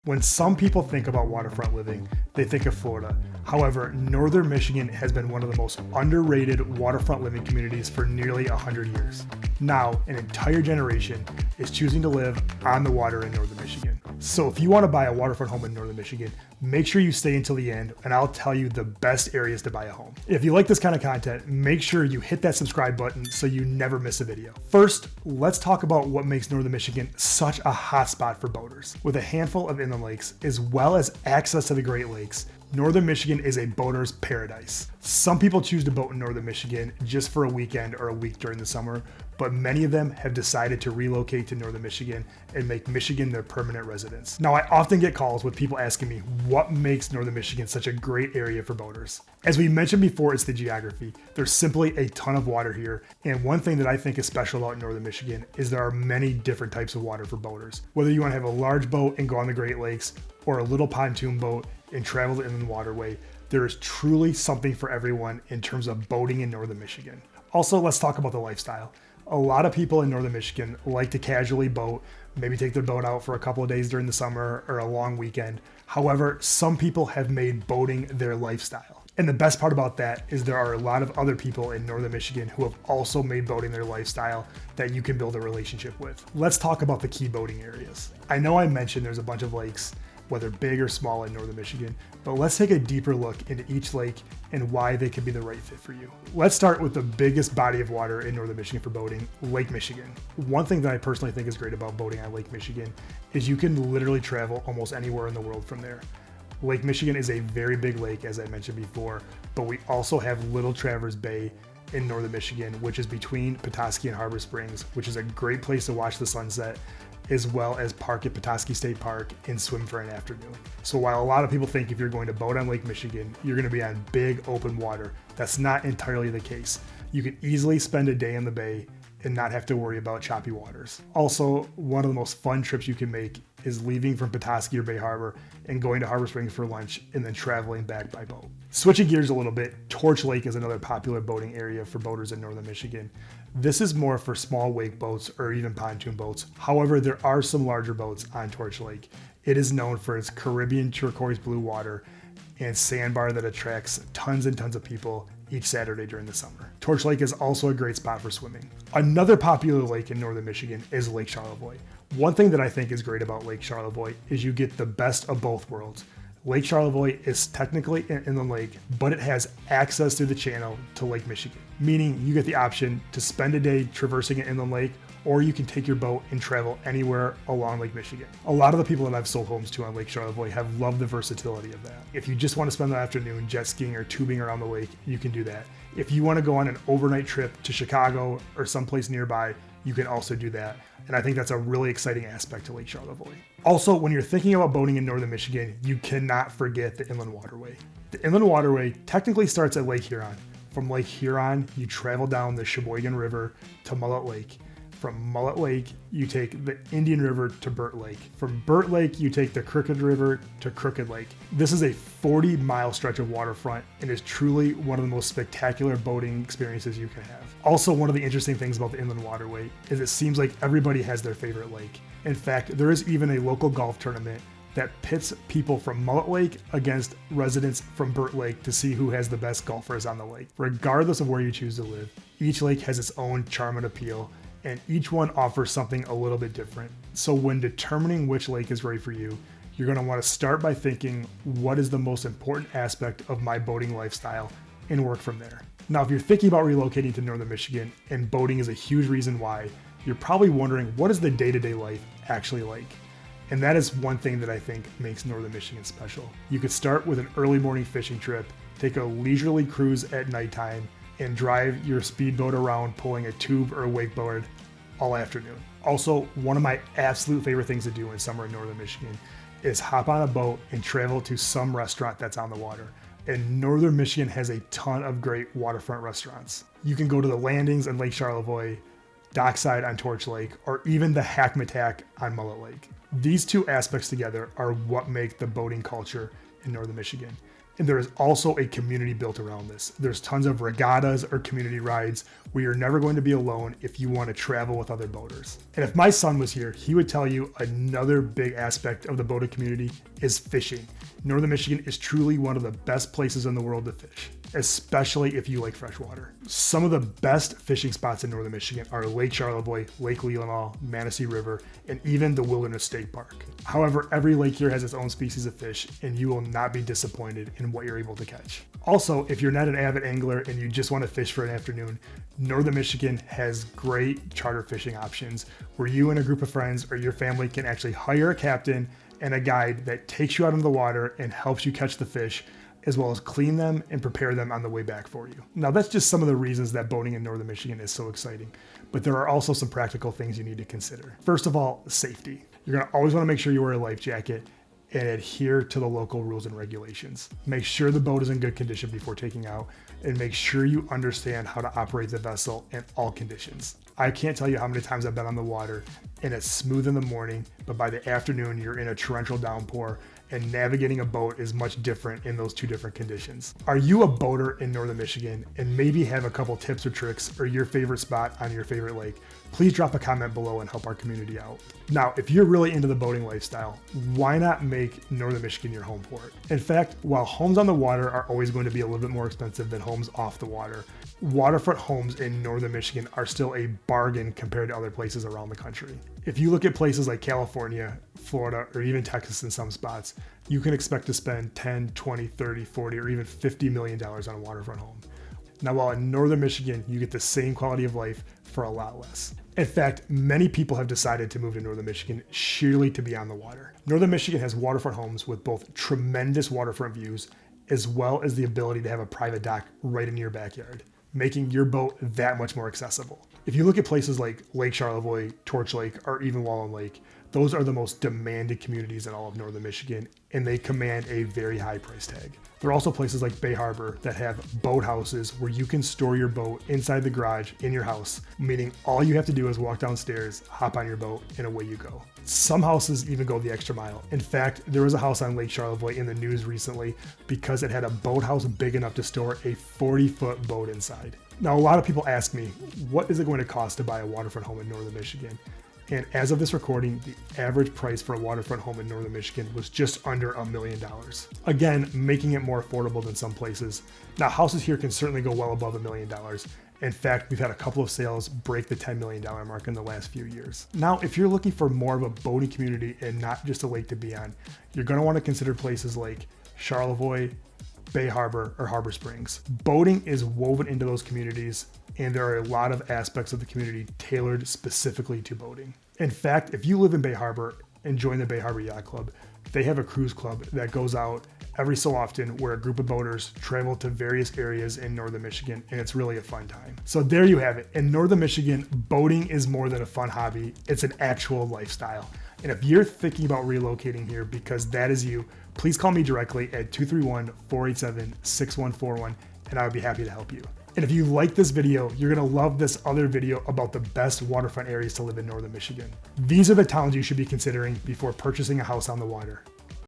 When some people think about waterfront living, they think of Florida. However, Northern Michigan has been one of the most underrated waterfront living communities for nearly 100 years. Now, an entire generation is choosing to live on the water in Northern Michigan. So if you want to buy a waterfront home in Northern Michigan, make sure you stay until the end and I'll tell you the best areas to buy a home. If you like this kind of content, make sure you hit that subscribe button so you never miss a video. First, let's talk about what makes Northern Michigan such a hotspot for boaters. With a handful of inland lakes, as well as access to the Great Lakes, Northern Michigan is a boater's paradise. Some people choose to boat in Northern Michigan just for a weekend or a week during the summer, but many of them have decided to relocate to Northern Michigan and make Michigan their permanent residence. Now, I often get calls with people asking me what makes Northern Michigan such a great area for boaters. As we mentioned before, it's the geography. There's simply a ton of water here, and one thing that I think is special about Northern Michigan is there are many different types of water for boaters. Whether you want to have a large boat and go on the Great Lakes, or a little pontoon boat and travel the inland waterway, there is truly something for everyone in terms of boating in Northern Michigan. Also, let's talk about the lifestyle. A lot of people in Northern Michigan like to casually boat, maybe take their boat out for a couple of days during the summer or a long weekend. However, some people have made boating their lifestyle. And the best part about that is there are a lot of other people in Northern Michigan who have also made boating their lifestyle that you can build a relationship with. Let's talk about the key boating areas. I know I mentioned there's a bunch of lakes, whether big or small in Northern Michigan, but let's take a deeper look into each lake and why they could be the right fit for you. Let's start with the biggest body of water in Northern Michigan for boating, Lake Michigan. One thing that I personally think is great about boating on Lake Michigan is you can literally travel almost anywhere in the world from there. Lake Michigan is a very big lake, as I mentioned before, but we also have Little Traverse Bay in Northern Michigan, which is between Petoskey and Harbor Springs, which is a great place to watch the sunset, as well as park at Petoskey State Park and swim for an afternoon. So while a lot of people think if you're going to boat on Lake Michigan, you're going to be on big open water, that's not entirely the case. You can easily spend a day in the bay and not have to worry about choppy waters. Also, one of the most fun trips you can make is leaving from Petoskey or Bay Harbor and going to Harbor Springs for lunch and then traveling back by boat. Switching gears a little bit, Torch Lake is another popular boating area for boaters in Northern Michigan. This is more for small wake boats or even pontoon boats. However, there are some larger boats on Torch Lake. It is known for its Caribbean turquoise blue water and sandbar that attracts tons and tons of people each Saturday during the summer. Torch Lake is also a great spot for swimming. Another popular lake in Northern Michigan is Lake Charlevoix. One thing that I think is great about Lake Charlevoix is you get the best of both worlds. Lake Charlevoix is technically an inland lake, but it has access through the channel to Lake Michigan, meaning you get the option to spend a day traversing an inland lake, or you can take your boat and travel anywhere along Lake Michigan. A lot of the people that I've sold homes to on Lake Charlevoix have loved the versatility of that. If you just want to spend the afternoon jet skiing or tubing around the lake, you can do that. If you want to go on an overnight trip to Chicago or someplace nearby, you can also do that. And I think that's a really exciting aspect to Lake Charlevoix. Also, when you're thinking about boating in Northern Michigan, you cannot forget the Inland Waterway. The Inland Waterway technically starts at Lake Huron. From Lake Huron, you travel down the Sheboygan River to Mullet Lake. From Mullet Lake, you take the Indian River to Burt Lake. From Burt Lake, you take the Crooked River to Crooked Lake. This is a 40-mile stretch of waterfront and is truly one of the most spectacular boating experiences you can have. Also, one of the interesting things about the Inland Waterway is it seems like everybody has their favorite lake. In fact, there is even a local golf tournament that pits people from Mullet Lake against residents from Burt Lake to see who has the best golfers on the lake. Regardless of where you choose to live, each lake has its own charm and appeal, and each one offers something a little bit different. So when determining which lake is right for you, you're going to want to start by thinking, what is the most important aspect of my boating lifestyle, and work from there. Now, if you're thinking about relocating to Northern Michigan and boating is a huge reason why, you're probably wondering, what is the day-to-day life actually like? And that is one thing that I think makes Northern Michigan special. You could start with an early morning fishing trip, take a leisurely cruise at nighttime, and drive your speedboat around pulling a tube or a wakeboard all afternoon. Also, one of my absolute favorite things to do in summer in Northern Michigan is hop on a boat and travel to some restaurant that's on the water. And Northern Michigan has a ton of great waterfront restaurants. You can go to the landings on Lake Charlevoix, dockside on Torch Lake, or even the Hackmatack on Mullet Lake. These two aspects together are what make the boating culture in Northern Michigan. And there is also a community built around this. There's tons of regattas or community rides where you're never going to be alone if you want to travel with other boaters. And if my son was here, he would tell you another big aspect of the boating community is fishing. Northern Michigan is truly one of the best places in the world to fish, especially if you like freshwater. Some of the best fishing spots in Northern Michigan are Lake Charlevoix, Lake Leelanau, Manistee River, and even the Wilderness State Park. However, every lake here has its own species of fish, and you will not be disappointed in what you're able to catch. Also, if you're not an avid angler and you just want to fish for an afternoon, Northern Michigan has great charter fishing options where you and a group of friends or your family can actually hire a captain and a guide that takes you out into the water and helps you catch the fish, as well as clean them and prepare them on the way back for you. Now, that's just some of the reasons that boating in Northern Michigan is so exciting, but there are also some practical things you need to consider. First of all, safety. You're gonna always wanna make sure you wear a life jacket and adhere to the local rules and regulations. Make sure the boat is in good condition before taking out, and make sure you understand how to operate the vessel in all conditions. I can't tell you how many times I've been on the water and it's smooth in the morning, but by the afternoon you're in a torrential downpour, and navigating a boat is much different in those two different conditions. Are you a boater in Northern Michigan and maybe have a couple tips or tricks or your favorite spot on your favorite lake? Please drop a comment below and help our community out. Now, if you're really into the boating lifestyle, why not make Northern Michigan your home port? In fact, while homes on the water are always going to be a little bit more expensive than homes off the water, waterfront homes in Northern Michigan are still a bargain compared to other places around the country. If you look at places like California, Florida, or even Texas in some spots, you can expect to spend 10, 20, 30, 40, or even $50 million on a waterfront home. Now, while in Northern Michigan, you get the same quality of life for a lot less. In fact, many people have decided to move to Northern Michigan sheerly to be on the water. Northern Michigan has waterfront homes with both tremendous waterfront views, as well as the ability to have a private dock right in your backyard, making your boat that much more accessible. If you look at places like Lake Charlevoix, Torch Lake, or even Wallen Lake, those are the most demanded communities in all of Northern Michigan, and they command a very high price tag. There are also places like Bay Harbor that have boathouses where you can store your boat inside the garage in your house, meaning all you have to do is walk downstairs, hop on your boat, and away you go. Some houses even go the extra mile. In fact, there was a house on Lake Charlevoix in the news recently because it had a boathouse big enough to store a 40-foot boat inside. Now, a lot of people ask me, what is it going to cost to buy a waterfront home in Northern Michigan? And as of this recording, the average price for a waterfront home in Northern Michigan was just under $1 million. Again, making it more affordable than some places. Now, houses here can certainly go well above $1 million. In fact, we've had a couple of sales break the $10 million mark in the last few years. Now, if you're looking for more of a boating community and not just a lake to be on, you're going to want to consider places like Charlevoix, Bay Harbor, or Harbor Springs. Boating is woven into those communities, and there are a lot of aspects of the community tailored specifically to boating. In fact, if you live in Bay Harbor and join the Bay Harbor Yacht Club, they have a cruise club that goes out every so often where a group of boaters travel to various areas in Northern Michigan, and it's really a fun time. So there you have it. In Northern Michigan, boating is more than a fun hobby. It's an actual lifestyle. And if you're thinking about relocating here because that is you, please call me directly at 231-487-6141, and I would be happy to help you. And if you like this video, you're gonna love this other video about the best waterfront areas to live in Northern Michigan. These are the towns you should be considering before purchasing a house on the water.